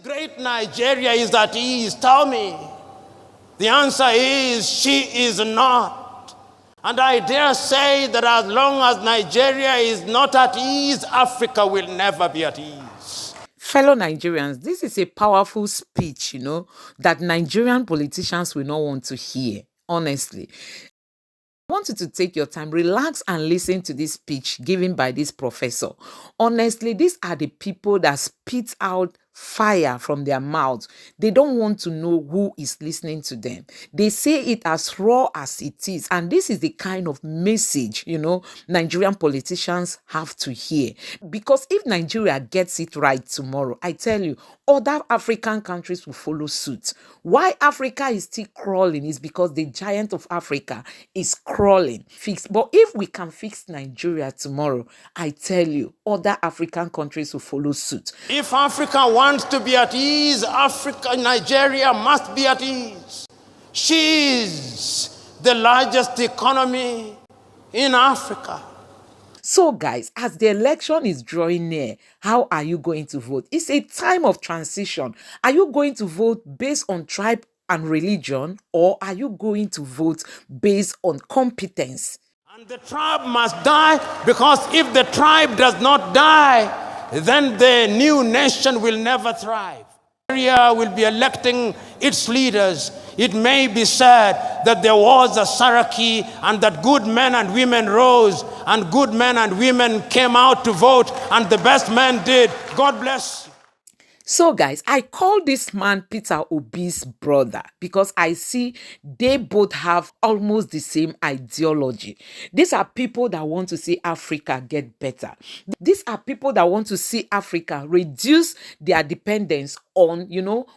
great Nigeria is at ease? Tell me. The answer is she is not. And I dare say that as long as Nigeria is not at ease, Africa will never be at ease. Fellow Nigerians, this is a powerful speech, that Nigerian politicians will not want to hear, honestly. I want you to take your time, relax and listen to this speech given by this professor. Honestly, these are the people that spit out fire from their mouths. They don't want to know who is listening to them. They say it as raw as it is. And this is the kind of message, Nigerian politicians have to hear. Because if Nigeria gets it right tomorrow, I tell you, other African countries will follow suit. Why Africa is still crawling is because the giant of Africa is crawling. But if we can fix Nigeria tomorrow, I tell you, other African countries will follow suit. If Africa wants to be at ease, Nigeria must be at ease. She is the largest economy in Africa. So guys, as the election is drawing near, how are you going to vote? It's a time of transition. Are you going to vote based on tribe and religion, or are you going to vote based on competence? And the tribe must die, because if the tribe does not die, then the new nation will never thrive. Nigeria will be electing its leaders. It may be said that there was a Saraki and that good men and women rose and good men and women came out to vote and the best men did. God bless you. So guys, I call this man Peter Obi's brother because I see they both have almost the same ideology. These are people that want to see Africa get better. These are people that want to see Africa reduce their dependence on,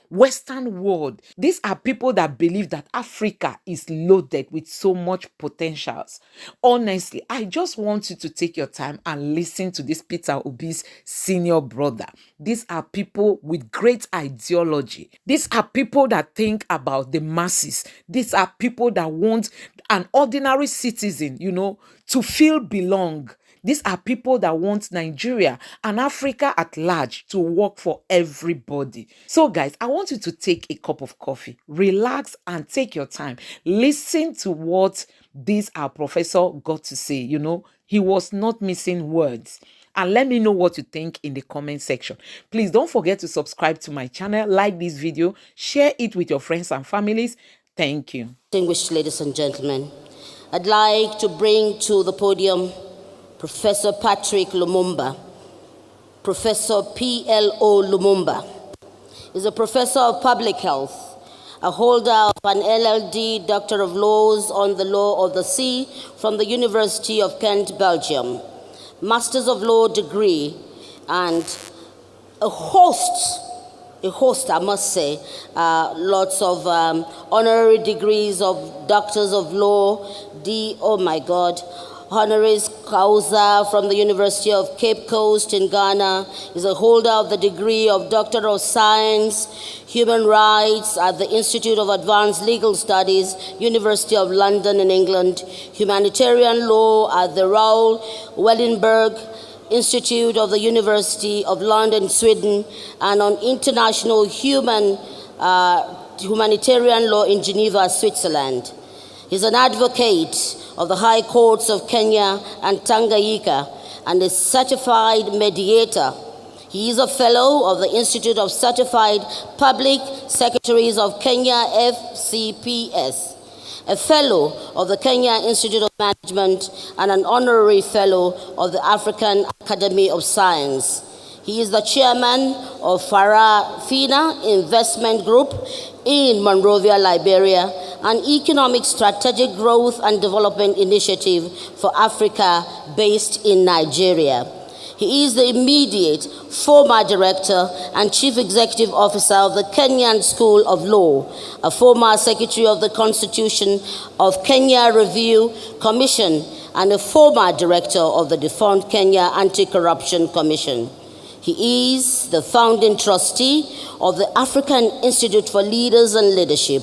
Western world. These are people that believe that Africa is loaded with so much potentials. Honestly, I just want you to take your time and listen to this Peter Obi's senior brother. These are people with great ideology. These are people that think about the masses. These are people that want an ordinary citizen, to feel belong. These are people that want Nigeria and Africa at large to work for everybody. So guys, I want you to take a cup of coffee, relax and take your time. Listen to what this our professor got to say. He was not missing words. And let me know what you think in the comment section. Please don't forget to subscribe to my channel, like this video, share it with your friends and families. Thank you. Distinguished ladies and gentlemen, I'd like to bring to the podium Professor Patrick Lumumba. Professor P.L.O. Lumumba is a professor of public health, a holder of an LLD, Doctor of Laws on the Law of the Sea from the University of Kent, Belgium, Masters of Law degree, and a host, I must say, lots of honorary degrees of Doctors of Law, honoris causa from the University of Cape Coast in Ghana, is a holder of the degree of Doctor of Science, Human Rights at the Institute of Advanced Legal Studies, University of London in England, Humanitarian Law at the Raoul Wallenberg Institute of the University of London, Sweden, and on International Humanitarian Law in Geneva, Switzerland. He's an advocate of the High Courts of Kenya and Tanganyika and a certified mediator. He is a fellow of the Institute of Certified Public Secretaries of Kenya, FCPS, a fellow of the Kenya Institute of Management, and an honorary fellow of the African Academy of Science. He is the chairman of Farafina Investment Group in Monrovia, Liberia, an economic strategic growth and development initiative for Africa based in Nigeria. He is the immediate former director and chief executive officer of the Kenyan School of Law, a former secretary of the Constitution of Kenya Review Commission, and a former director of the defunct Kenya Anti-Corruption Commission. He is the founding trustee of the African Institute for Leaders and Leadership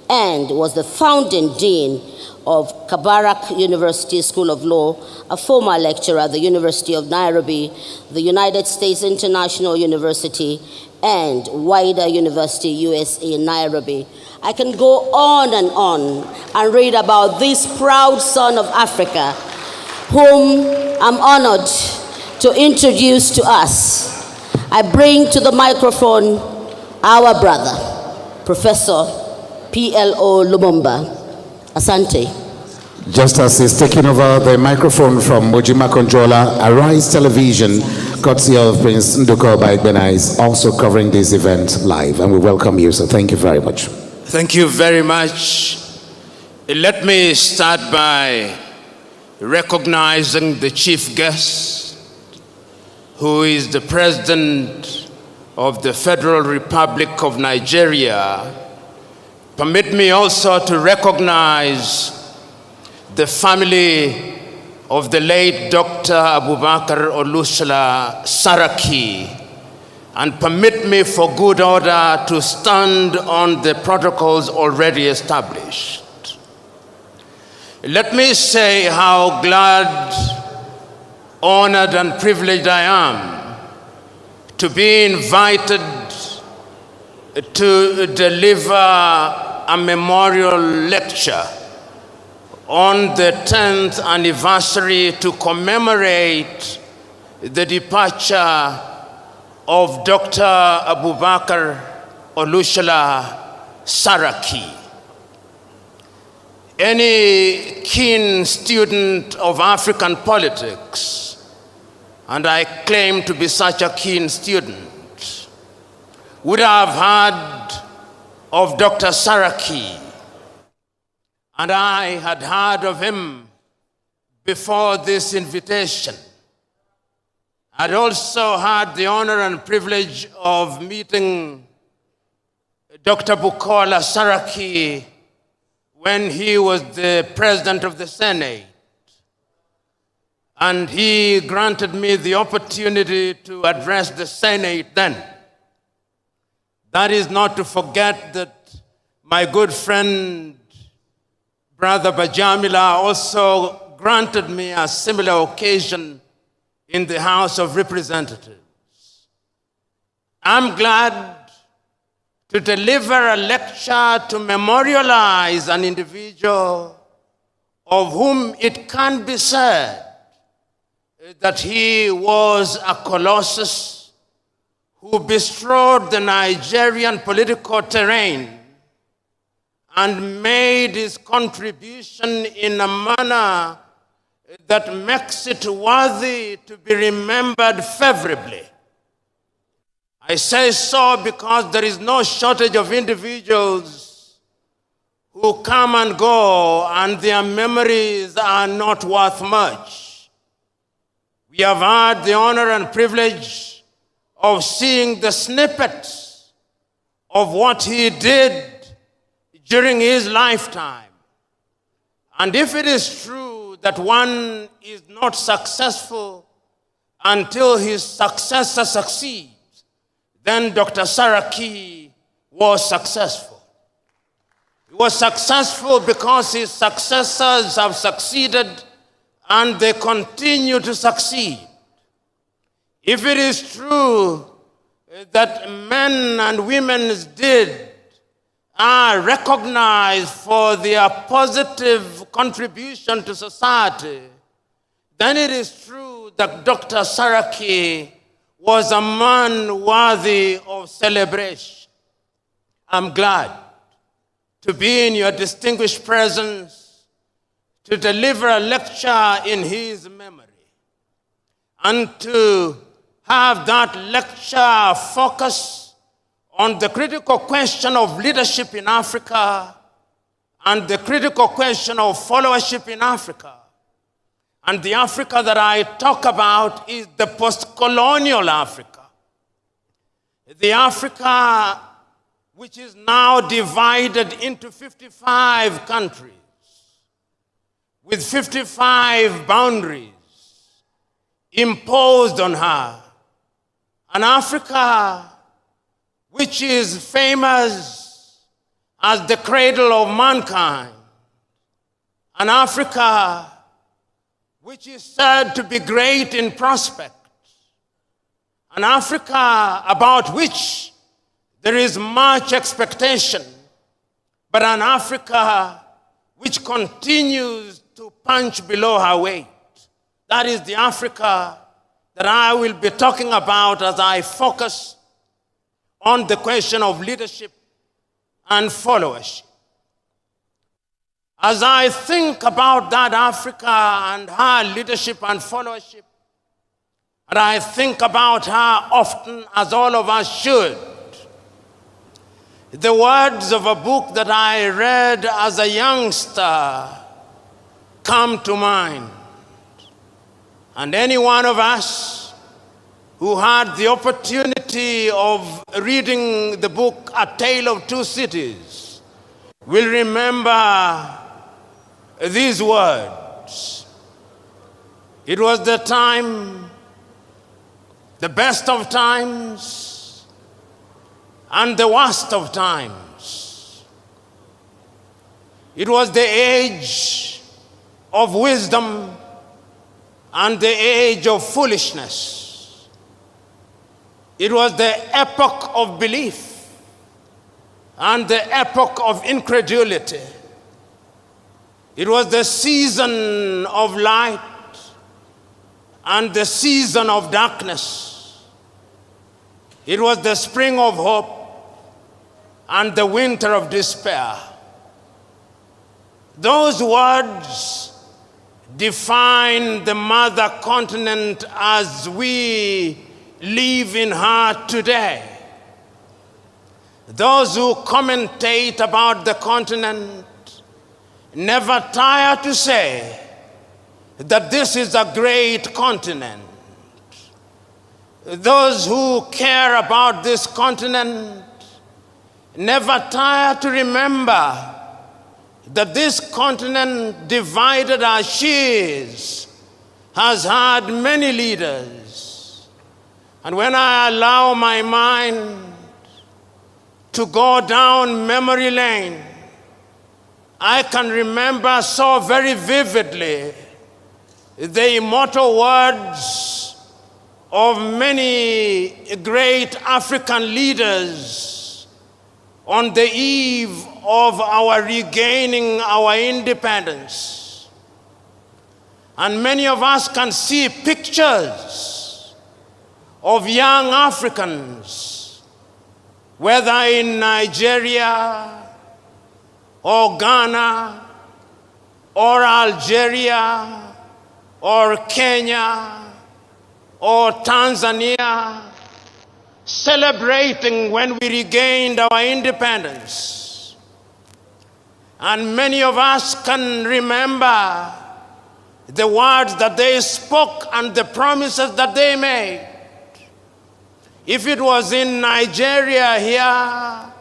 and was the founding dean of Kabarak University School of Law, a former lecturer at the University of Nairobi, the United States International University, and wider University, USA, Nairobi. I can go on and read about this proud son of Africa, whom I'm honored to introduce to us. I bring to the microphone our brother, Professor P.L.O. Lumumba. Asante. Just as he's taking over the microphone from Mojima Controller, Arise Television, courtesy of Prince Nduko Baigbena, is also covering this event live, and we welcome you, so thank you very much. Thank you very much. Let me start by recognizing the chief guest, who is the President of the Federal Republic of Nigeria. Permit me also to recognize the family of the late Dr. Abubakar Olushola Saraki, and permit me for good order to stand on the protocols already established. Let me say how glad, honored, and privileged I am to be invited to deliver a memorial lecture on the 10th anniversary to commemorate the departure of Dr. Abubakar Olushola Saraki. Any keen student of African politics, and I claim to be such a keen student, would have heard of Dr. Saraki, and I had heard of him before this invitation. I'd also had the honor and privilege of meeting Dr. Bukola Saraki when he was the president of the Senate. And he granted me the opportunity to address the Senate then. That is not to forget that my good friend, Brother Bajamila, also granted me a similar occasion in the House of Representatives. I'm glad to deliver a lecture to memorialize an individual of whom it can be said that he was a colossus who bestrode the Nigerian political terrain and made his contribution in a manner that makes it worthy to be remembered favorably. I say so because there is no shortage of individuals who come and go and their memories are not worth much. We have had the honor and privilege of seeing the snippets of what he did during his lifetime. And if it is true that one is not successful until his successor succeeds, then Dr. Saraki was successful. He was successful because his successors have succeeded and they continue to succeed. If it is true that men and women's deed are recognized for their positive contribution to society, then it is true that Dr. Saraki was a man worthy of celebration. I'm glad to be in your distinguished presence to deliver a lecture in his memory and to have that lecture focus on the critical question of leadership in Africa and the critical question of followership in Africa. And the Africa that I talk about is the post-colonial Africa. The Africa which is now divided into 55 countries with 55 boundaries imposed on her. An Africa which is famous as the cradle of mankind. An Africa which is said to be great in prospect. an Africa about which there is much expectation, but an Africa which continues to punch below her weight. That is the Africa that I will be talking about as I focus on the question of leadership and followership. As I think about that Africa and her leadership and followership, and I think about her often, as all of us should, the words of a book that I read as a youngster come to mind. And any one of us who had the opportunity of reading the book A Tale of Two Cities will remember these words. It was the time, the best of times, and the worst of times. It was the age of wisdom and the age of foolishness. It was the epoch of belief and the epoch of incredulity. It was the season of light and the season of darkness. It was the spring of hope and the winter of despair. Those words define the mother continent as we live in her today. Those who commentate about the continent never tire to say that this is a great continent. Those who care about this continent never tire to remember that this continent, divided as she is, has had many leaders. And when I allow my mind to go down memory lane, I can remember so very vividly the immortal words of many great African leaders on the eve of our regaining our independence. And many of us can see pictures of young Africans, whether in Nigeria or Ghana or Algeria or Kenya or Tanzania, celebrating when we regained our independence. And many of us can remember the words that they spoke and the promises that they made. If it was in Nigeria here,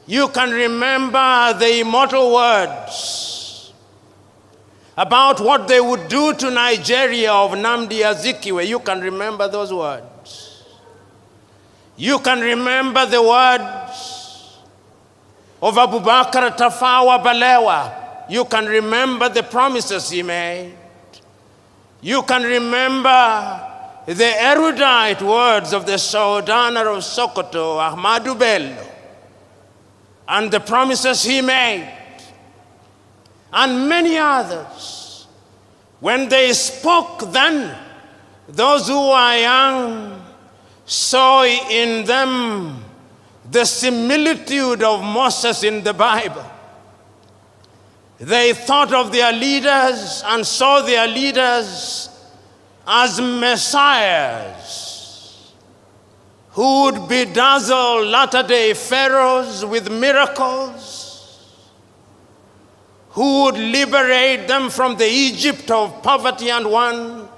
you can remember the immortal words about what they would do to Nigeria of Nnamdi Azikiwe. You can remember those words. You can remember the words of Abubakar Tafawa Balewa. You can remember the promises he made. You can remember the erudite words of the Sultan of Sokoto, Ahmadu Bello, and the promises he made, and many others. When they spoke then, those who are young saw in them the similitude of Moses in the Bible. They thought of their leaders and saw their leaders as messiahs who would bedazzle latter-day pharaohs with miracles, who would liberate them from the Egypt of poverty and want,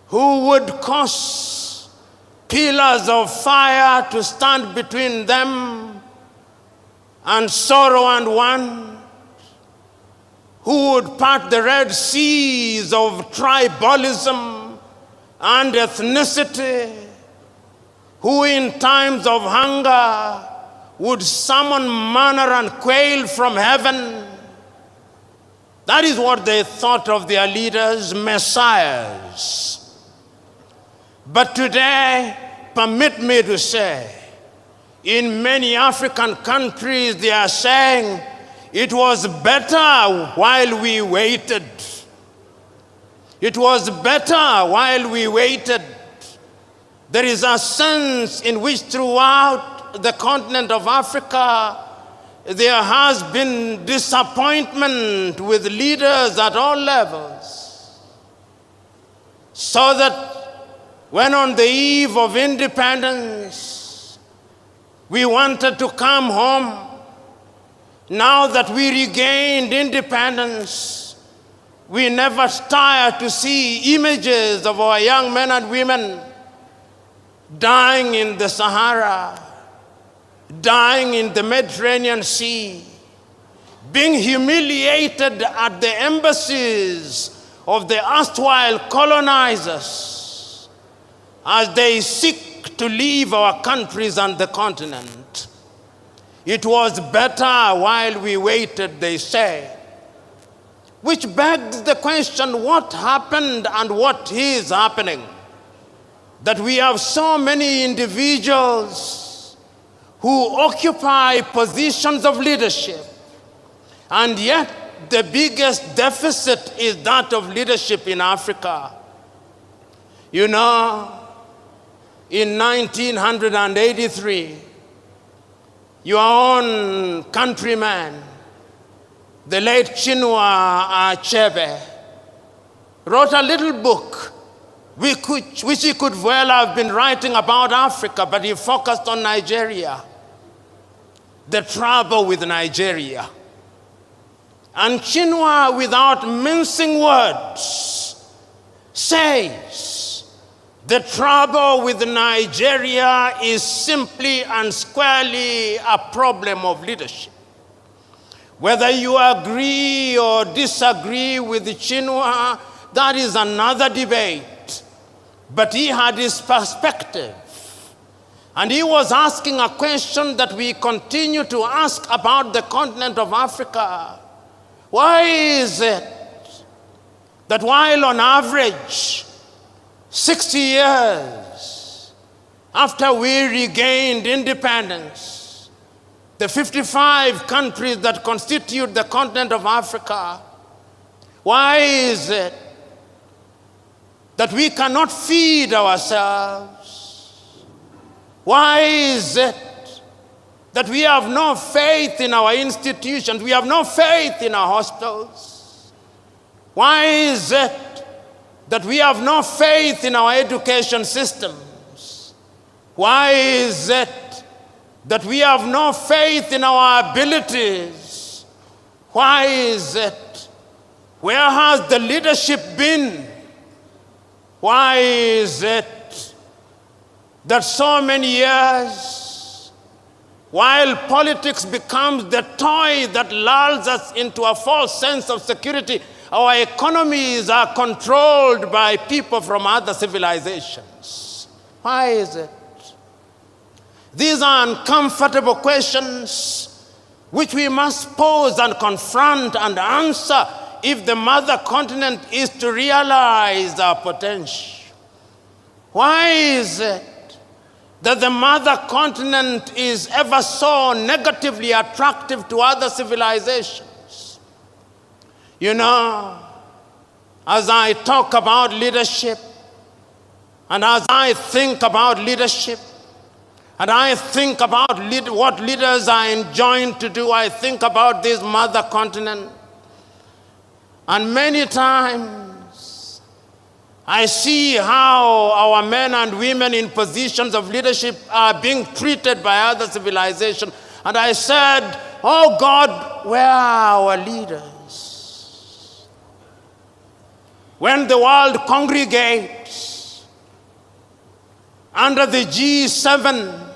who would cause pillars of fire to stand between them and sorrow and want, who would part the Red Seas of tribalism and ethnicity, who in times of hunger would summon manna and quail from heaven. That is what they thought of their leaders, messiahs. But today, permit me to say, in many African countries, they are saying it was better while we waited. It was better while we waited. There is a sense in which throughout the continent of Africa, there has been disappointment with leaders at all levels. So that when on the eve of independence, we wanted to come home, now that we regained independence, we never tire to see images of our young men and women dying in the Sahara, dying in the Mediterranean Sea, being humiliated at the embassies of the erstwhile colonizers as they seek to leave our countries and the continent. It was better while we waited, they say. Which begs the question, what happened and what is happening? That we have so many individuals who occupy positions of leadership, and yet the biggest deficit is that of leadership in Africa. You know, in 1983, your own countryman, the late Chinua Achebe, wrote a little book which he could well have been writing about Africa, but he focused on Nigeria, the trouble with Nigeria. And Chinua, without mincing words, says the trouble with Nigeria is simply and squarely a problem of leadership. Whether you agree or disagree with Chinua, that is another debate. But he had his perspective. And he was asking a question that we continue to ask about the continent of Africa. Why is it that while on average 60 years after we regained independence, the 55 countries that constitute the continent of Africa, why is it that we cannot feed ourselves? Why is it that we have no faith in our institutions? We have no faith in our hospitals. Why is it that we have no faith in our education systems? Why is it that we have no faith in our abilities? Why is it? Where has the leadership been? Why is it that so many years, while politics becomes the toy that lulls us into a false sense of security, our economies are controlled by people from other civilizations? Why is it? These are uncomfortable questions which we must pose and confront and answer if the mother continent is to realize our potential. Why is it that the mother continent is ever so negatively attractive to other civilizations? You know, as I talk about leadership, and as I think about leadership, and I think about what leaders are enjoined to do, I think about this mother continent. And many times, I see how our men and women in positions of leadership are being treated by other civilizations. And I said, oh God, where are our leaders? When the world congregates under the G7,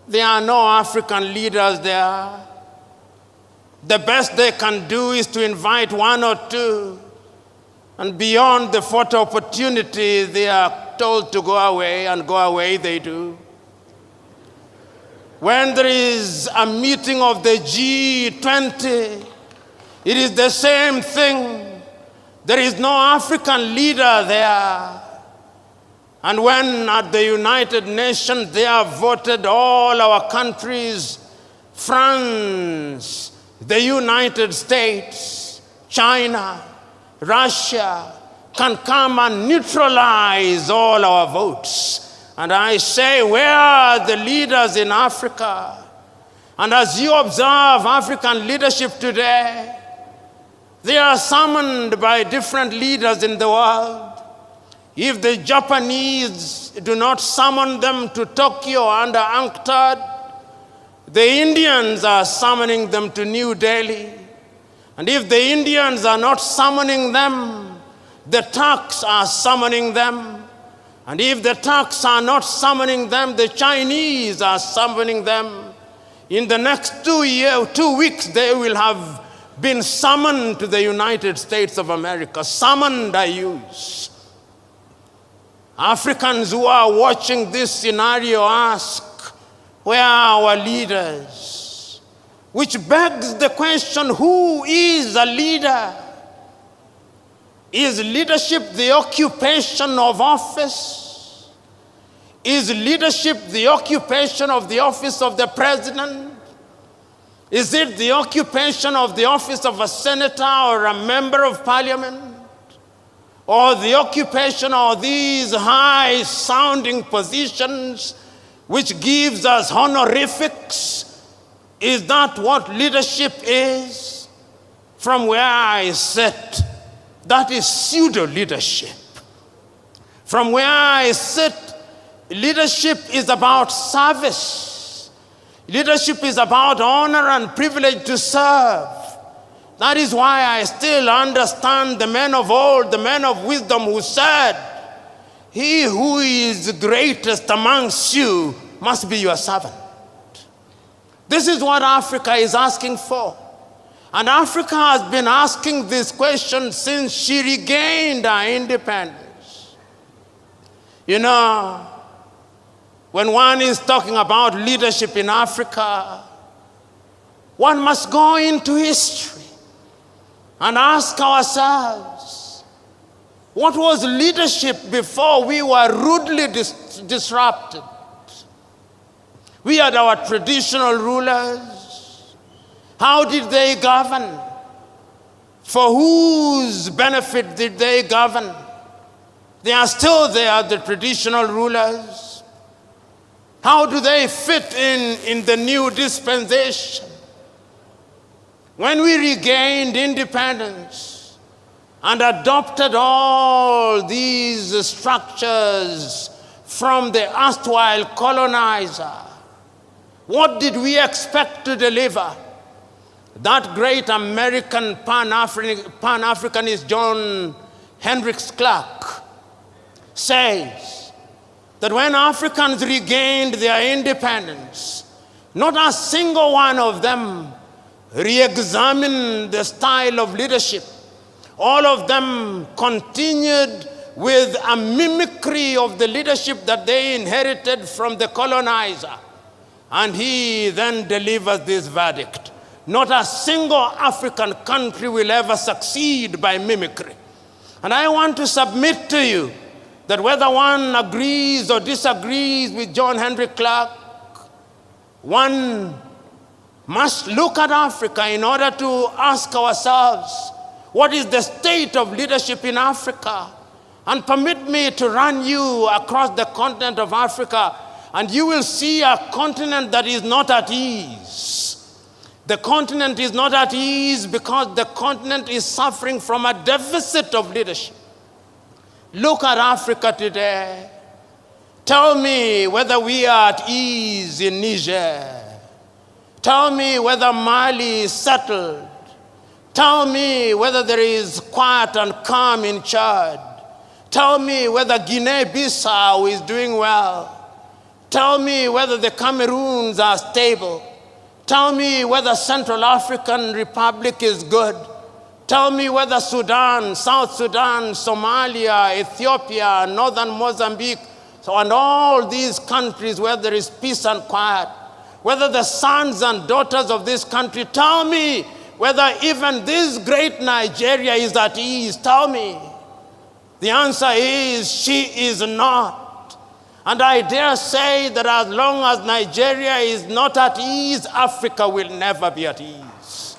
there are no African leaders there. The best they can do is to invite one or two, and beyond the photo opportunity, they are told to go away, and go away they do. When there is a meeting of the G20, it is the same thing. There is no African leader there. And when at the United Nations they have voted all our countries, France, the United States, China, Russia, can come and neutralize all our votes. And I say, where are the leaders in Africa? And as you observe African leadership today, they are summoned by different leaders in the world. If the Japanese do not summon them to Tokyo under UNCTAD, the Indians are summoning them to New Delhi. And if the Indians are not summoning them, the Turks are summoning them. And if the Turks are not summoning them, the Chinese are summoning them. In the next 2 weeks, they will have been summoned to the United States of America. Summoned, I use. Africans who are watching this scenario ask, where are our leaders? Which begs the question, who is a leader? Is leadership the occupation of office? Is leadership the occupation of the office of the president? Is it the occupation of the office of a senator or a member of parliament? Or the occupation of these high-sounding positions which gives us honorifics? Is that what leadership is? From where I sit, that is pseudo-leadership. From where I sit, leadership is about service. Leadership is about honor and privilege to serve. That is why I still understand the men of old, the men of wisdom who said, he who is greatest amongst you must be your servant. This is what Africa is asking for. And Africa has been asking this question since she regained her independence. You know, when one is talking about leadership in Africa, one must go into history and ask ourselves, what was leadership before we were rudely disrupted? We had our traditional rulers. How did they govern? For whose benefit did they govern? They are still there, the traditional rulers. How do they fit in the new dispensation? When we regained independence and adopted all these structures from the erstwhile colonizer, what did we expect to deliver? That great American Pan-Africanist John Hendricks Clark says that when Africans regained their independence, not a single one of them re-examined the style of leadership. All of them continued with a mimicry of the leadership that they inherited from the colonizer. And he then delivers this verdict: not a single African country will ever succeed by mimicry. And I want to submit to you that whether one agrees or disagrees with John Hendrik Clark, one must look at Africa in order to ask ourselves, what is the state of leadership in Africa? And permit me to run you across the continent of Africa, and you will see a continent that is not at ease. The continent is not at ease because the continent is suffering from a deficit of leadership. Look at Africa today. Tell me whether we are at ease in Niger. Tell me whether Mali is settled. Tell me whether there is quiet and calm in Chad. Tell me whether Guinea-Bissau is doing well. Tell me whether the Cameroons are stable. Tell me whether Central African Republic is good. Tell me whether Sudan, South Sudan, Somalia, Ethiopia, Northern Mozambique, and all these countries where there is peace and quiet, whether the sons and daughters of this country, tell me whether even this great Nigeria is at ease. Tell me. The answer is, she is not. And I dare say that as long as Nigeria is not at ease, Africa will never be at ease.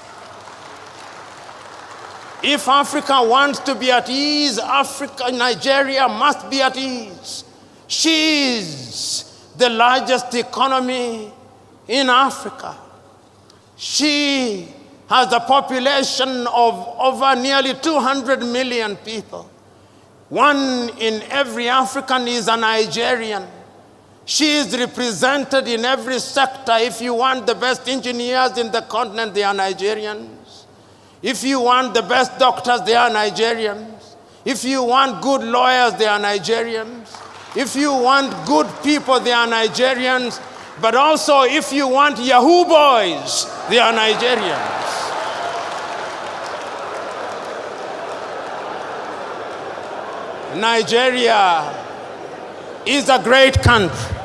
If Africa wants to be at ease, Nigeria must be at ease. She is the largest economy in Africa. She has a population of over nearly 200 million people. One in every African is a Nigerian. She is represented in every sector. If you want the best engineers in the continent, they are Nigerians. If you want the best doctors, they are Nigerians. If you want good lawyers, they are Nigerians. If you want good people, they are Nigerians. But also, if you want Yahoo boys, they are Nigerians. Nigeria is a great country.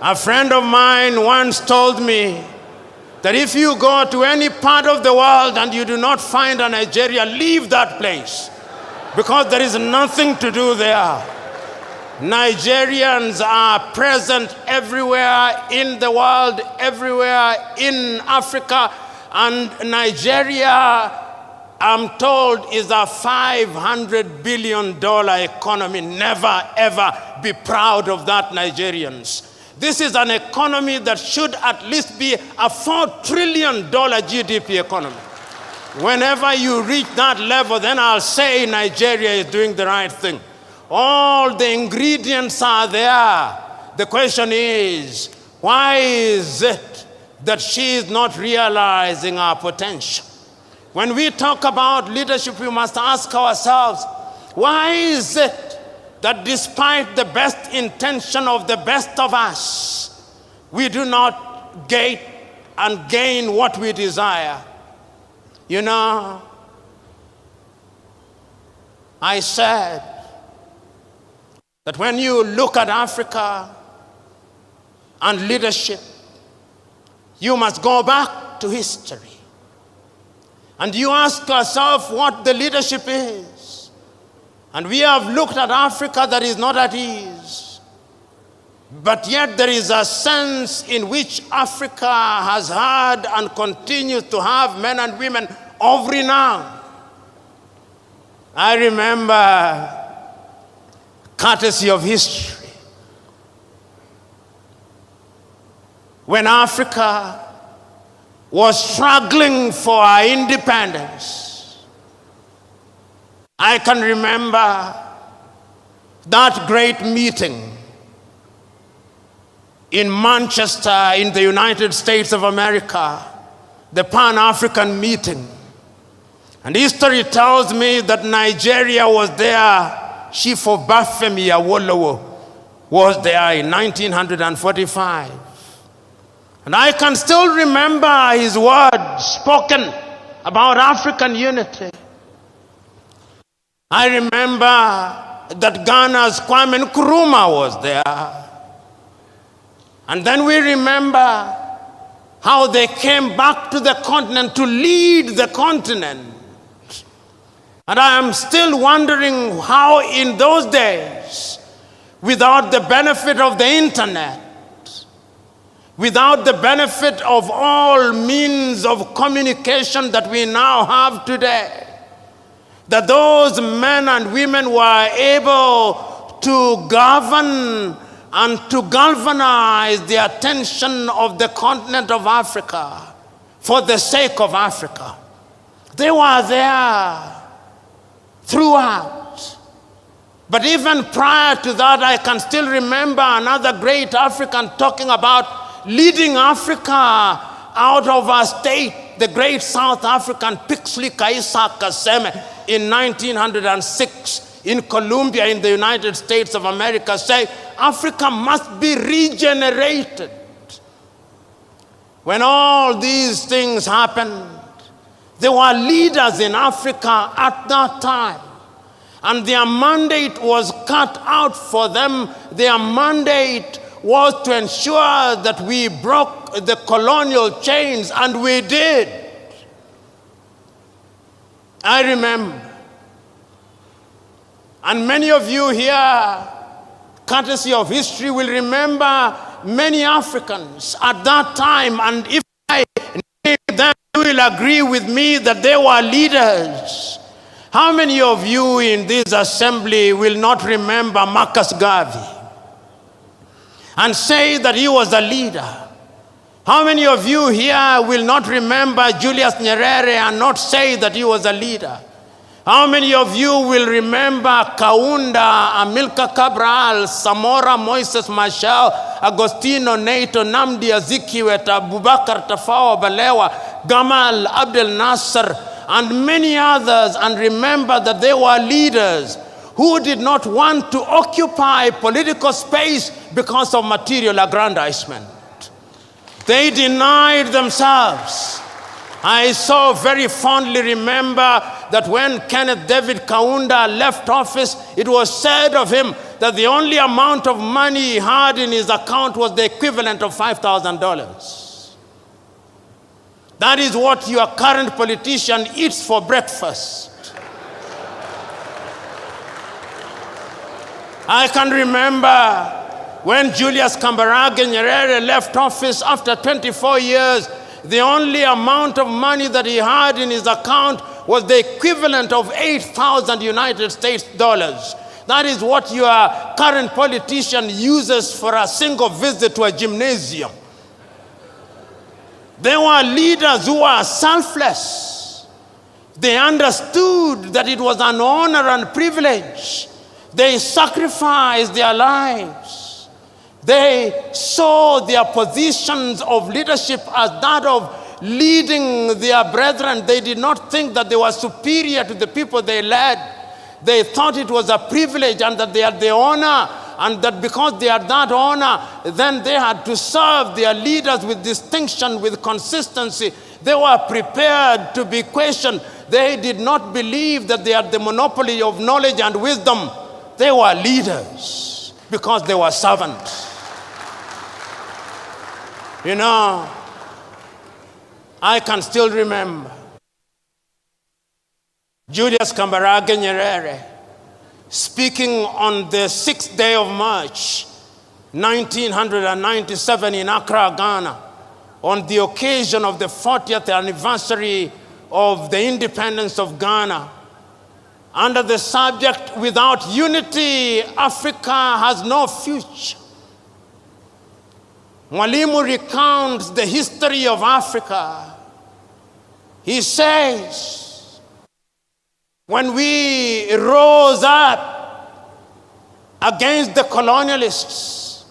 A friend of mine once told me that if you go to any part of the world and you do not find a Nigeria, leave that place, because there is nothing to do there. Nigerians are present everywhere in the world, everywhere in Africa, and Nigeria, I'm told, is a $500 billion economy. Never, ever be proud of that, Nigerians. This is an economy that should at least be a $4 trillion GDP economy. Whenever you reach that level, then I'll say Nigeria is doing the right thing. All the ingredients are there. The question is, why is it that she is not realizing our potential? When we talk about leadership, we must ask ourselves, why is it that despite the best intention of the best of us, we do not gain what we desire? You know, I said that when you look at Africa and leadership, you must go back to history. And you ask yourself what the leadership is. And we have looked at Africa that is not at ease. But yet there is a sense in which Africa has had and continues to have men and women of renown. I remember, courtesy of history, when Africa was struggling for our independence. I can remember that great meeting in Manchester in the United States of America, the Pan-African meeting. And history tells me that Nigeria was there. Chief Obafemi Awolowo was there in 1945. And I can still remember his words spoken about African unity. I remember that Ghana's Kwame Nkrumah was there. And then we remember how they came back to the continent to lead the continent. And I am still wondering how in those days, without the benefit of the internet, without the benefit of all means of communication that we now have today, that those men and women were able to govern and to galvanize the attention of the continent of Africa for the sake of Africa. They were there throughout. But even prior to that, I can still remember another great African talking about leading Africa out of our state, the great South African Pixley Kaisa Kaseme in 1906 in Columbia in the United States of America, say Africa must be regenerated. When all these things happened, there were leaders in Africa at that time, and their mandate was cut out for them. Their mandate was to ensure that we broke the colonial chains, and we did. I remember, and many of you here courtesy of history, will remember many Africans at that time, and if I name them, you will agree with me that they were leaders. How many of you in this assembly will not remember Marcus Garvey and say that he was a leader? How many of you here will not remember Julius Nyerere and not say that he was a leader? How many of you will remember Kaunda, Amilcar Cabral, Samora, Moises Machel, Agostino Neto, Namdi Azikiwe, Abubakar Tafawa Balewa, Gamal Abdel Nasser, and many others, and remember that they were leaders who did not want to occupy political space because of material aggrandizement. They denied themselves. I so very fondly remember that when Kenneth David Kaunda left office, it was said of him that the only amount of money he had in his account was the equivalent of $5,000. That is what your current politician eats for breakfast. I can remember when Julius Kambarage Nyerere left office after 24 years, the only amount of money that he had in his account was the equivalent of 8,000 United States dollars. That is what your current politician uses for a single visit to a gymnasium. They were leaders who were selfless. They understood that it was an honor and privilege. They sacrificed their lives. They saw their positions of leadership as that of leading their brethren. They did not think that they were superior to the people they led. They thought it was a privilege and that they had the honor, and that because they had that honor, then they had to serve their leaders with distinction, with consistency. They were prepared to be questioned. They did not believe that they had the monopoly of knowledge and wisdom. They were leaders because they were servants. You know, I can still remember Julius Kambarage Nyerere speaking on the 6th day of March, 1997 in Accra, Ghana, on the occasion of the 40th anniversary of the independence of Ghana, under the subject, "Without unity, Africa has no future." Mwalimu recounts the history of Africa. He says, when we rose up against the colonialists,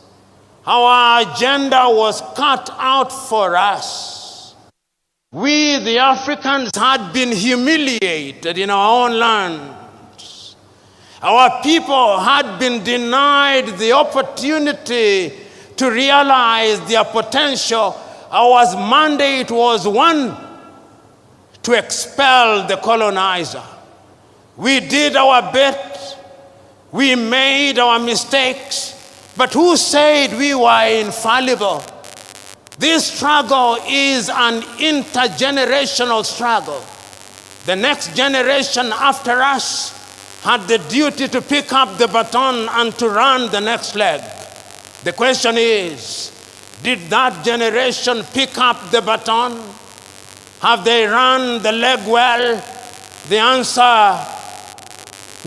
our agenda was cut out for us. We, the Africans, had been humiliated in our own lands. Our people had been denied the opportunity to realize their potential. Our mandate was one, to expel the colonizer. We did our bit. We made our mistakes. But who said we were infallible? This struggle is an intergenerational struggle. The next generation after us had the duty to pick up the baton and to run the next leg. The question is, did that generation pick up the baton? Have they run the leg well? The answer,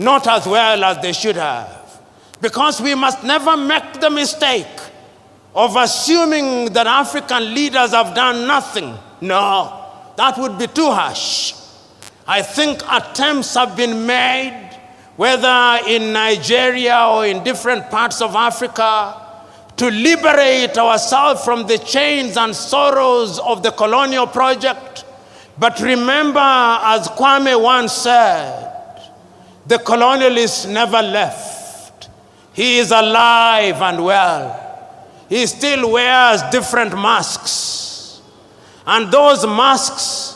not as well as they should have. Because we must never make the mistake of assuming that African leaders have done nothing. No, that would be too harsh. I think attempts have been made, whether in Nigeria or in different parts of Africa, to liberate ourselves from the chains and sorrows of the colonial project. But remember, as Kwame once said, the colonialist never left. He is alive and well. He still wears different masks. And those masks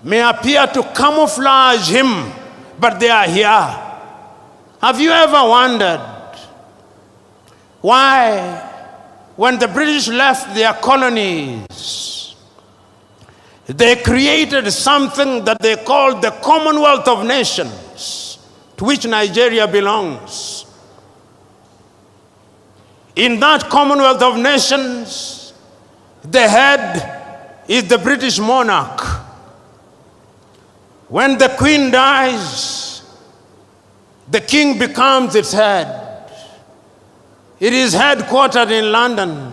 may appear to camouflage him, but they are here. Have you ever wondered why, when the British left their colonies, they created something that they called the Commonwealth of Nations, to which Nigeria belongs? In that Commonwealth of Nations, the head is the British monarch. When the Queen dies, the King becomes its head. It is headquartered in London.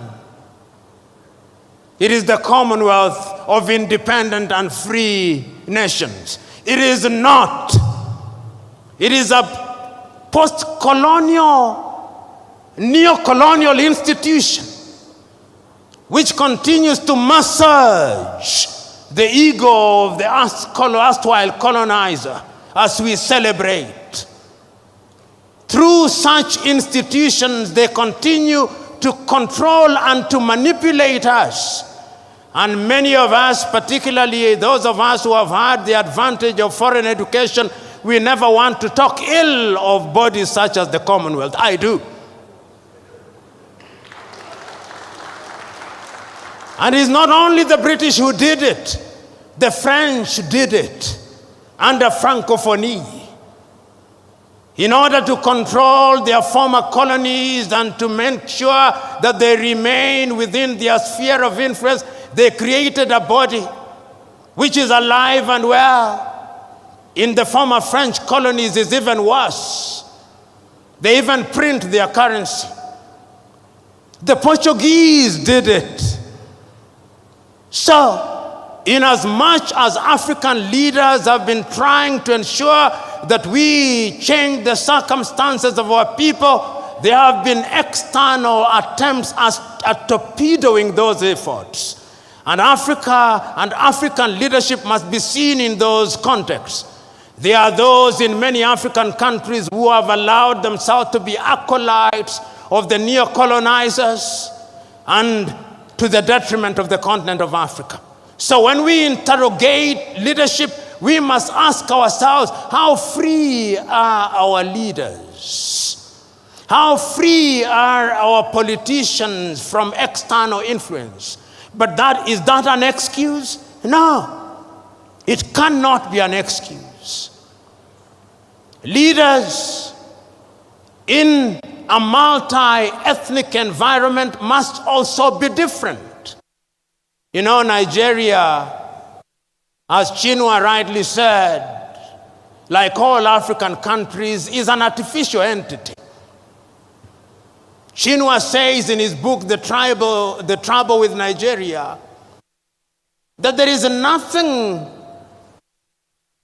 It is the Commonwealth of Independent and Free Nations. It is not. It is a post-colonial, neo-colonial institution which continues to massage the ego of the erstwhile colonizer as we celebrate. Through such institutions, they continue to control and to manipulate us. And many of us, particularly those of us who have had the advantage of foreign education, we never want to talk ill of bodies such as the Commonwealth. I do. And it's not only the British who did it. The French did it under Francophonie. In order to control their former colonies and to make sure that they remain within their sphere of influence, they created a body which is alive and well. In the former French colonies, it's even worse. They even print their currency. The Portuguese did it. So, in as much as African leaders have been trying to ensure that we change the circumstances of our people, there have been external attempts at torpedoing those efforts. And Africa and African leadership must be seen in those contexts. There are those in many African countries who have allowed themselves to be acolytes of the neo-colonizers and to the detriment of the continent of Africa. So when we interrogate leadership, we must ask ourselves, how free are our leaders? How free are our politicians from external influence? But is that an excuse? No, it cannot be an excuse. Leaders in a multi-ethnic environment must also be different. You know, Nigeria, as Chinua rightly said, like all African countries, is an artificial entity. Chinua says in his book, The Trouble with Nigeria, that there is nothing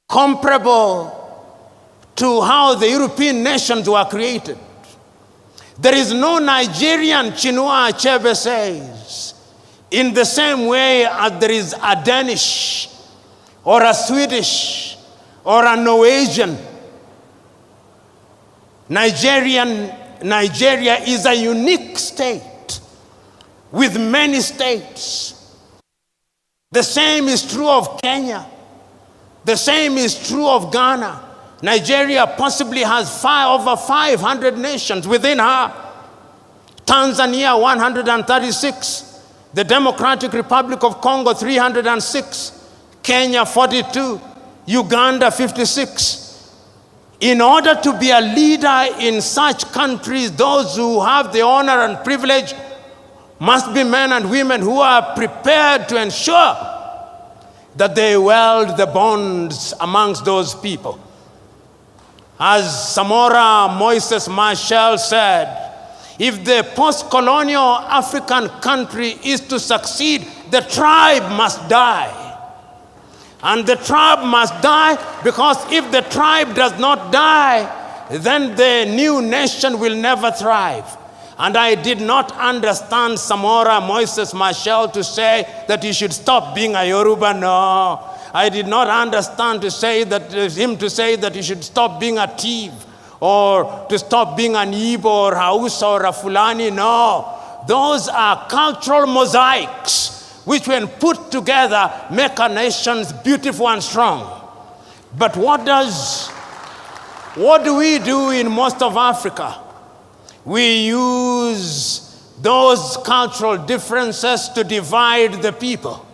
comparable to how the European nations were created. There is no Nigerian, Chinua Achebe says, in the same way as there is a Danish or a Swedish or a Norwegian. Nigeria is a unique state with many states. The same is true of Kenya. The same is true of Ghana. Nigeria possibly has over 500 nations within her. Tanzania, 136. The Democratic Republic of Congo, 306. Kenya, 42. Uganda, 56. In order to be a leader in such countries, those who have the honor and privilege must be men and women who are prepared to ensure that they weld the bonds amongst those people. As Samora Moises Machel said, if the post-colonial African country is to succeed, the tribe must die. And the tribe must die because if the tribe does not die, then the new nation will never thrive. And I did not understand Samora Moises Machel to say that he should stop being a Yoruba. No. I did not understand him to say that he should stop being a thief or to stop being an Igbo or Hausa or a Fulani. No. Those are cultural mosaics which, when put together, make our nations beautiful and strong. But what do we do in most of Africa? We use those cultural differences to divide the people.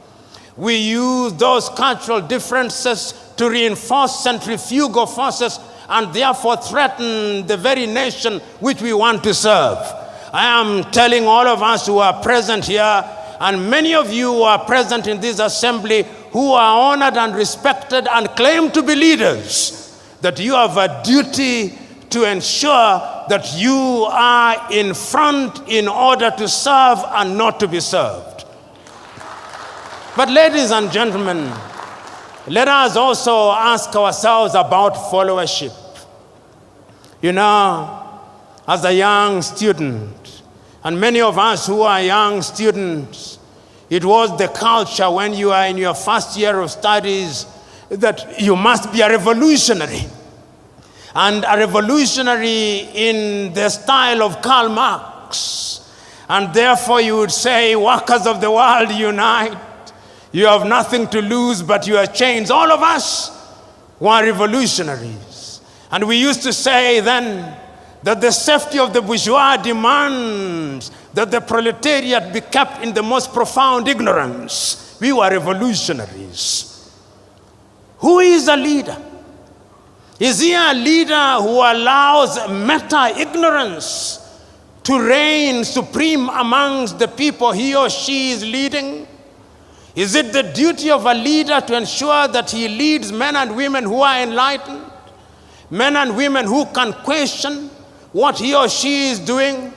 We use those cultural differences to reinforce centrifugal forces and therefore threaten the very nation which we want to serve. I am telling all of us who are present here, and many of you who are present in this assembly, who are honored and respected and claim to be leaders, that you have a duty to ensure that you are in front in order to serve and not to be served. But ladies and gentlemen, let us also ask ourselves about followership. You know, as a young student, and many of us who are young students, it was the culture when you are in your first year of studies that you must be a revolutionary. And a revolutionary in the style of Karl Marx. And therefore you would say, workers of the world, unite. You have nothing to lose but your chains. All of us were revolutionaries. And we used to say then that the safety of the bourgeois demands that the proletariat be kept in the most profound ignorance. We were revolutionaries. Who is a leader? Is he a leader who allows meta-ignorance to reign supreme amongst the people he or she is leading? Is it the duty of a leader to ensure that he leads men and women who are enlightened? Men and women who can question what he or she is doing?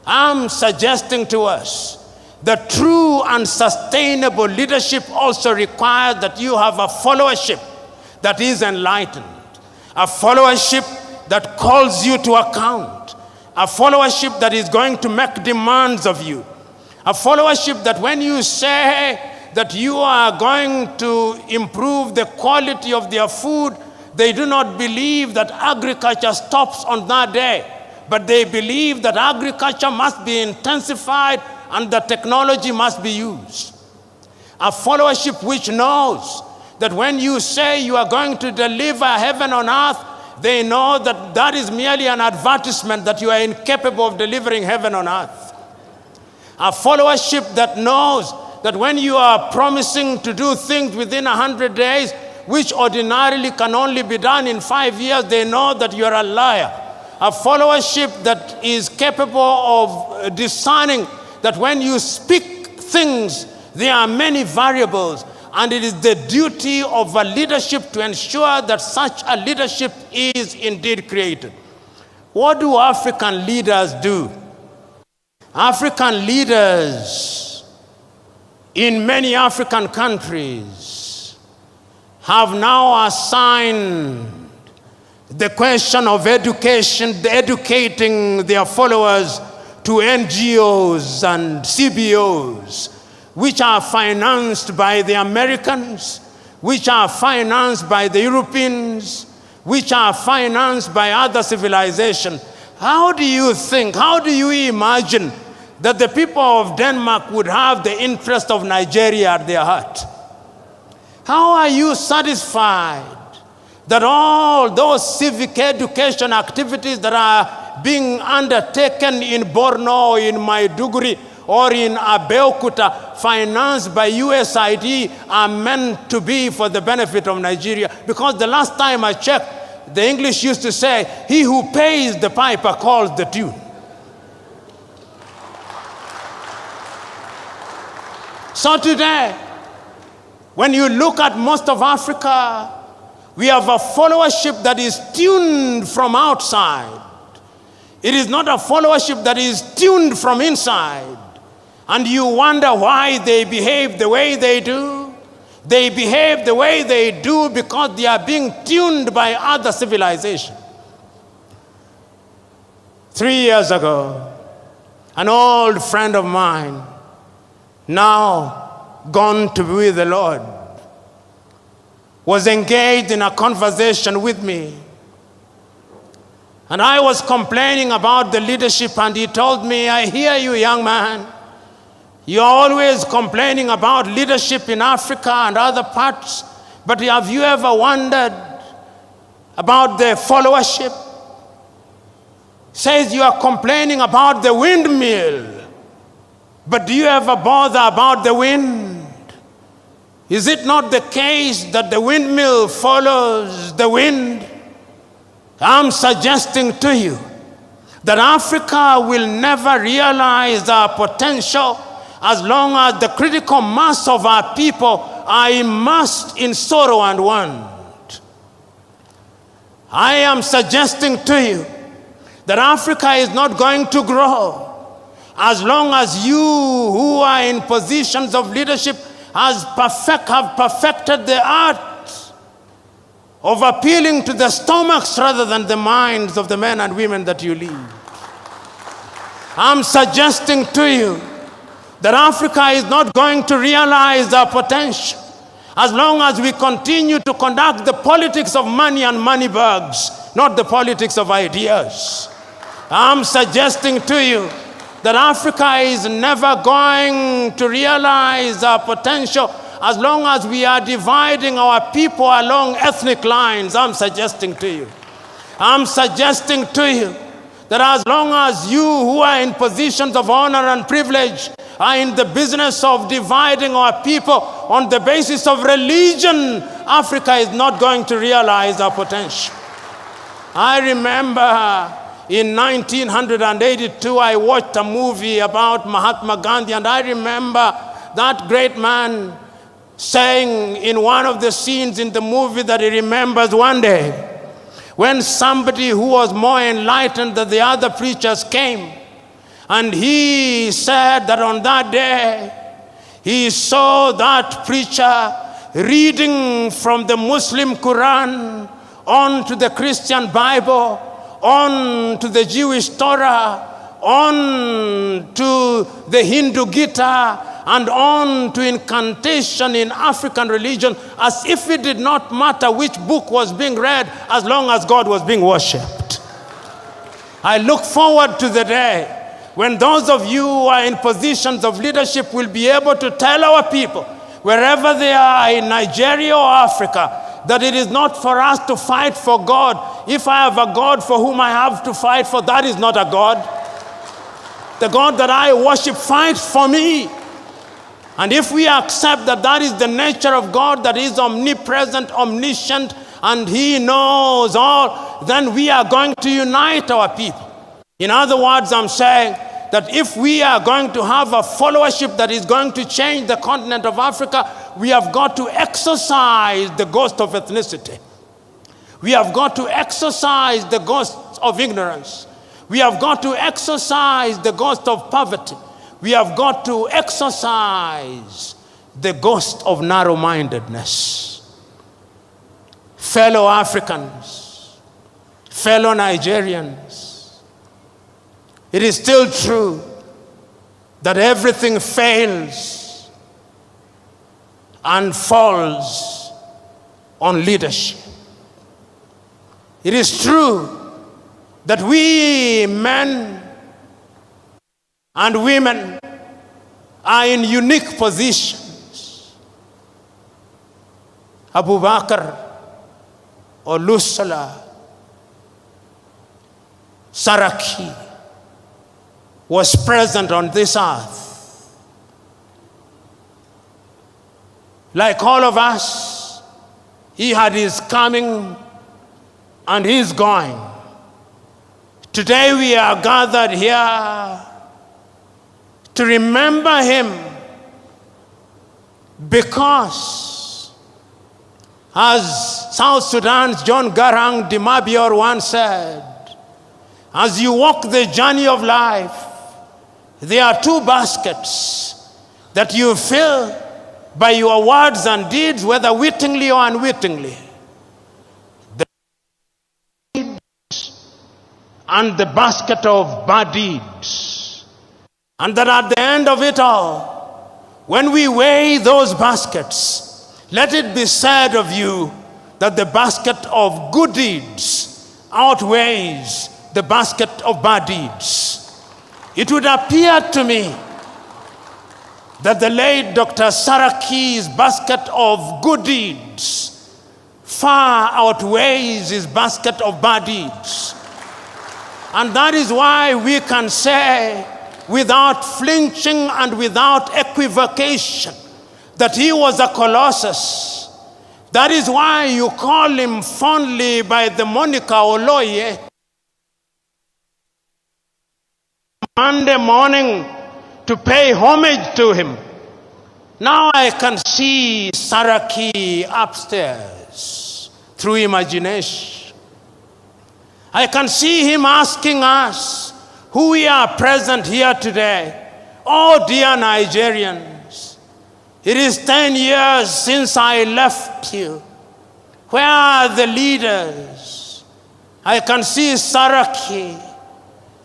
I'm suggesting to us that true and sustainable leadership also requires that you have a followership that is enlightened, a followership that calls you to account, a followership that is going to make demands of you, a followership that when you say that you are going to improve the quality of their food, they do not believe that agriculture stops on that day, but they believe that agriculture must be intensified and the technology must be used. A followership which knows that when you say you are going to deliver heaven on earth, they know that that is merely an advertisement that you are incapable of delivering heaven on earth. A followership that knows that when you are promising to do things within 100 days, which ordinarily can only be done in 5 years, they know that you are a liar. A followership that is capable of discerning that when you speak things, there are many variables, and it is the duty of a leadership to ensure that such a leadership is indeed created. What do African leaders do? African leaders in many African countries have now assigned the question of education, educating their followers to NGOs and CBOs, which are financed by the Americans, which are financed by the Europeans, which are financed by other civilizations. How do you think, how do you imagine that the people of Denmark would have the interest of Nigeria at their heart? How are you satisfied that all those civic education activities that are being undertaken in Borno, in Maiduguri, or in Abeokuta, financed by USAID, are meant to be for the benefit of Nigeria? Because the last time I checked, the English used to say, he who pays the piper calls the tune. So today, when you look at most of Africa, we have a followership that is tuned from outside. It is not a followership that is tuned from inside. And you wonder why they behave the way they do. They behave the way they do because they are being tuned by other civilizations. 3 years ago, an old friend of mine, now gone to be with the Lord, was engaged in a conversation with me. And I was complaining about the leadership, and he told me, I hear you, young man. You're always complaining about leadership in Africa and other parts, but have you ever wondered about the followership? Says you are complaining about the windmill, but do you ever bother about the wind? Is it not the case that the windmill follows the wind? I'm suggesting to you that Africa will never realize our potential as long as the critical mass of our people are immersed in sorrow and want. I am suggesting to you that Africa is not going to grow as long as you who are in positions of leadership have perfected the art of appealing to the stomachs rather than the minds of the men and women that you lead. I'm suggesting to you that Africa is not going to realize our potential as long as we continue to conduct the politics of money and money bags, not the politics of ideas. I'm suggesting to you that Africa is never going to realize our potential as long as we are dividing our people along ethnic lines. I'm suggesting to you that as long as you who are in positions of honor and privilege are in the business of dividing our people on the basis of religion, Africa is not going to realize our potential. I remember in 1982, I watched a movie about Mahatma Gandhi, and I remember that great man saying in one of the scenes in the movie that he remembers one day when somebody who was more enlightened than the other preachers came, and he said that on that day he saw that preacher reading from the Muslim Quran on to the Christian Bible, on to the Jewish Torah, on to the Hindu Gita, and on to incantation in African religion, as if it did not matter which book was being read as long as God was being worshipped. I look forward to the day when those of you who are in positions of leadership will be able to tell our people, wherever they are in Nigeria or Africa, that it is not for us to fight for God. If I have a God for whom I have to fight for, that is not a God. The God that I worship fights for me. And if we accept that that is the nature of God, that is omnipresent, omniscient, and He knows all, then we are going to unite our people. In other words, I'm saying that if we are going to have a followership that is going to change the continent of Africa, we have got to exorcise the ghost of ethnicity. We have got to exorcise the ghost of ignorance. We have got to exorcise the ghost of poverty. We have got to exorcise the ghost of narrow-mindedness. Fellow Africans, fellow Nigerians, it is still true that everything fails and falls on leadership. It is true that we men and women are in unique positions. Abu Bakr, Olusala, Saraki was present on this earth. Like all of us, he had his coming and his going. Today we are gathered here to remember him because, as South Sudan's John Garang Dimabior once said, as you walk the journey of life, there are two baskets that you fill by your words and deeds, whether wittingly or unwittingly. The deeds and the basket of bad deeds. And that at the end of it all, when we weigh those baskets, let it be said of you that the basket of good deeds outweighs the basket of bad deeds. It would appear to me that the late Dr. Saraki's basket of good deeds far outweighs his basket of bad deeds. And that is why we can say, without flinching and without equivocation, that he was a colossus. That is why you call him fondly by the moniker Oloye. Monday morning to pay homage to him. Now I can see Saraki upstairs through imagination. I can see him asking us who we are present here today. Oh, dear Nigerians, it is 10 years since I left you. Where are the leaders? I can see Saraki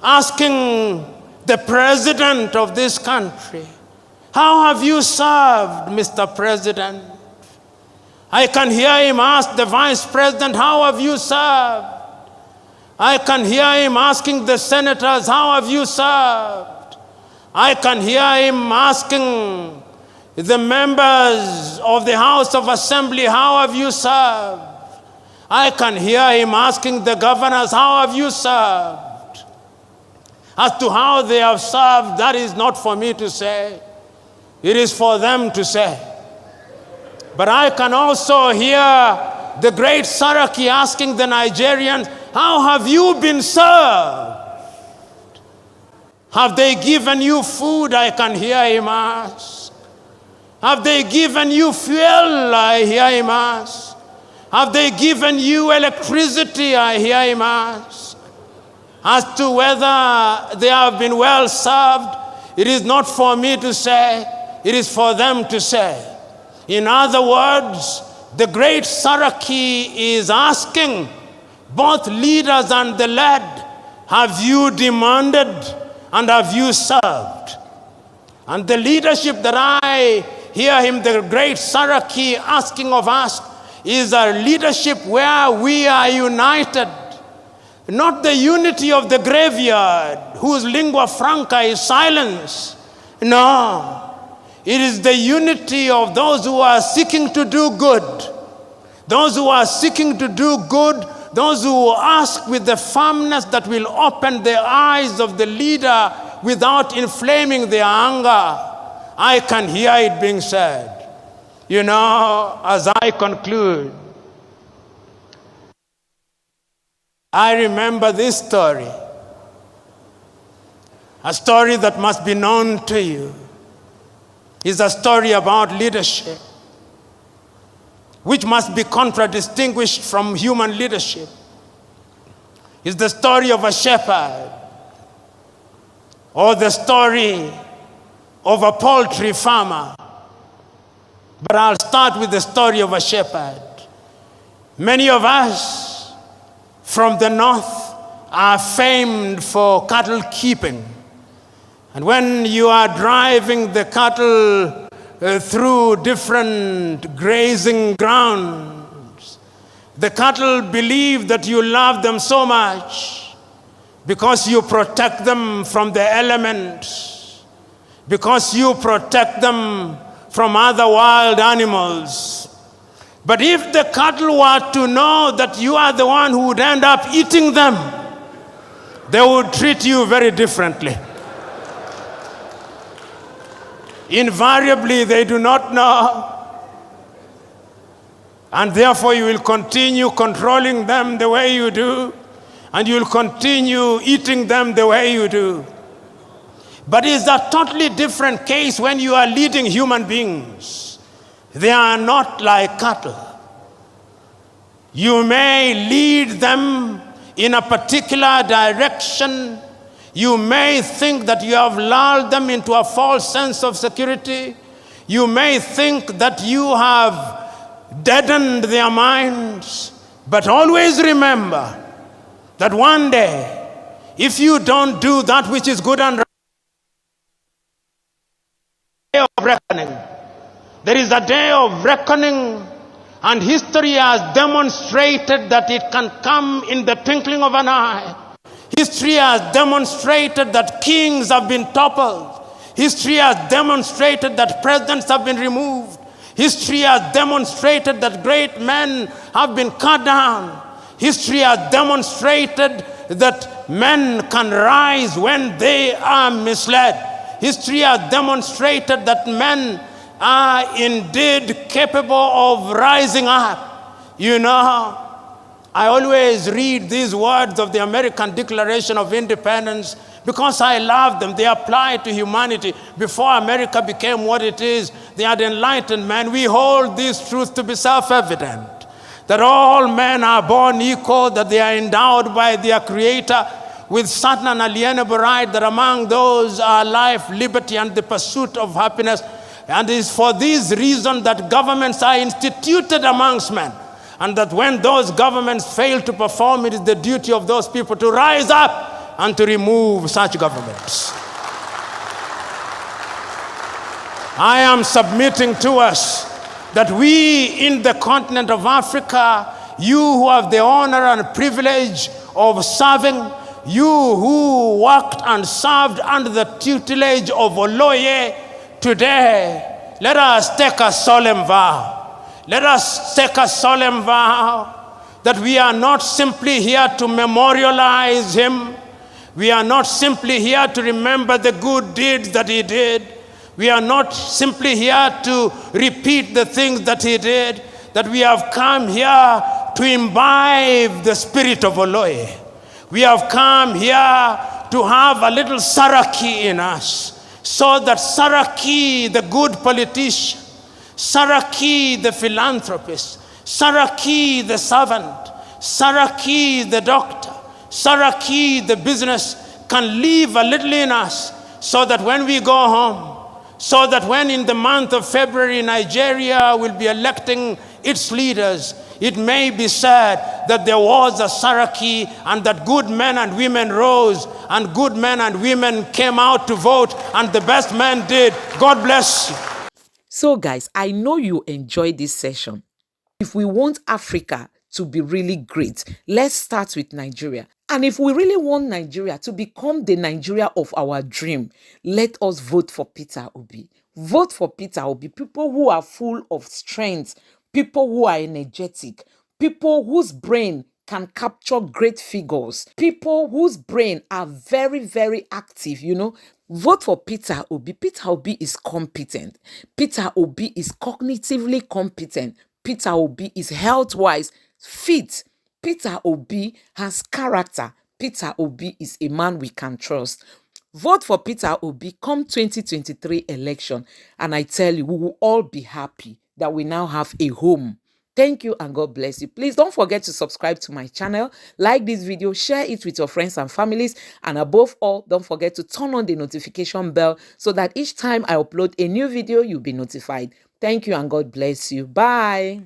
asking the president of this country, how have you served, Mr. President? I can hear him ask the vice president, how have you served? I can hear him asking the senators, how have you served? I can hear him asking the members of the House of Assembly, how have you served? I can hear him asking the governors, how have you served? As to how they have served, that is not for me to say. It is for them to say. But I can also hear the great Saraki asking the Nigerians, how have you been served? Have they given you food? I can hear him ask. Have they given you fuel? I hear him ask. Have they given you electricity? I hear him ask. As to whether they have been well served, it is not for me to say, it is for them to say. In other words, the great Saraki is asking both leaders and the led, have you demanded and have you served? And the leadership that I hear him, the great Saraki, asking of us is a leadership where we are united. Not the unity of the graveyard, whose lingua franca is silence. No. It is the unity of those who are seeking to do good. Those who are seeking to do good, those who ask with the firmness that will open the eyes of the leader without inflaming their anger. I can hear it being said. You know, as I conclude, I remember this story, a story that must be known to you. It's a story about leadership, which must be contradistinguished from human leadership. It's the story of a shepherd, or the story of a poultry farmer. But I'll start with the story of a shepherd. Many of us from the north are famed for cattle keeping. And when you are driving the cattle through different grazing grounds, the cattle believe that you love them so much because you protect them from the elements, because you protect them from other wild animals. But if the cattle were to know that you are the one who would end up eating them, they would treat you very differently. Invariably, they do not know. And therefore, you will continue controlling them the way you do, and you will continue eating them the way you do. But it's a totally different case when you are leading human beings. They are not like cattle. You may lead them in a particular direction. You may think that you have lulled them into a false sense of security. You may think that you have deadened their minds. But always remember that one day, if you don't do that which is good and right, of reckoning. There is a day of reckoning, and history has demonstrated that it can come in the twinkling of an eye. History has demonstrated that kings have been toppled. History has demonstrated that presidents have been removed. History has demonstrated that great men have been cut down. History has demonstrated that men can rise when they are misled. History has demonstrated that men are indeed capable of rising up. You know, I always read these words of the American Declaration of Independence Because I love them. They applied to humanity. Before America became what it is, they had enlightened men. We hold these truths to be self-evident. That all men are born equal, that they are endowed by their Creator with certain unalienable right, that among those are life, liberty, and the pursuit of happiness. And it is for these reasons that governments are instituted amongst men. And that when those governments fail to perform, it is the duty of those people to rise up and to remove such governments. I am submitting to us that we in the continent of Africa, you who have the honor and privilege of serving, you who worked and served under the tutelage of Oloye, today, let us take a solemn vow. Let us take a solemn vow that we are not simply here to memorialize him. We are not simply here to remember the good deeds that he did. We are not simply here to repeat the things that he did. That we have come here to imbibe the spirit of Oloye. We have come here to have a little Saraki in us, so that Saraki, the good politician, Saraki, the philanthropist, Saraki, the servant, Saraki, the doctor, Saraki, the business, can live a little in us, so that when we go home, so that when in the month of February Nigeria will be electing its leaders, it may be said that there was a Saraki and that good men and women rose and good men and women came out to vote and the best men did. God bless you. So guys, I know you enjoyed this session. If we want Africa to be really great, let's start with Nigeria. And if we really want Nigeria to become the Nigeria of our dream, let us vote for Peter Obi. Vote for Peter Obi. People who are full of strength, people who are energetic, people whose brain can capture great figures, people whose brain are very, very active, Vote for Peter Obi. Peter Obi is competent. Peter Obi is cognitively competent. Peter Obi is health-wise fit. Peter Obi has character. Peter Obi is a man we can trust. Vote for Peter Obi come 2023 election, and I tell you, we will all be happy that we now have a home. Thank you and God bless you. Please don't forget to subscribe to my channel, like this video, share it with your friends and families, and above all, don't forget to turn on the notification bell so that each time I upload a new video, you'll be notified. Thank you and God bless you. Bye.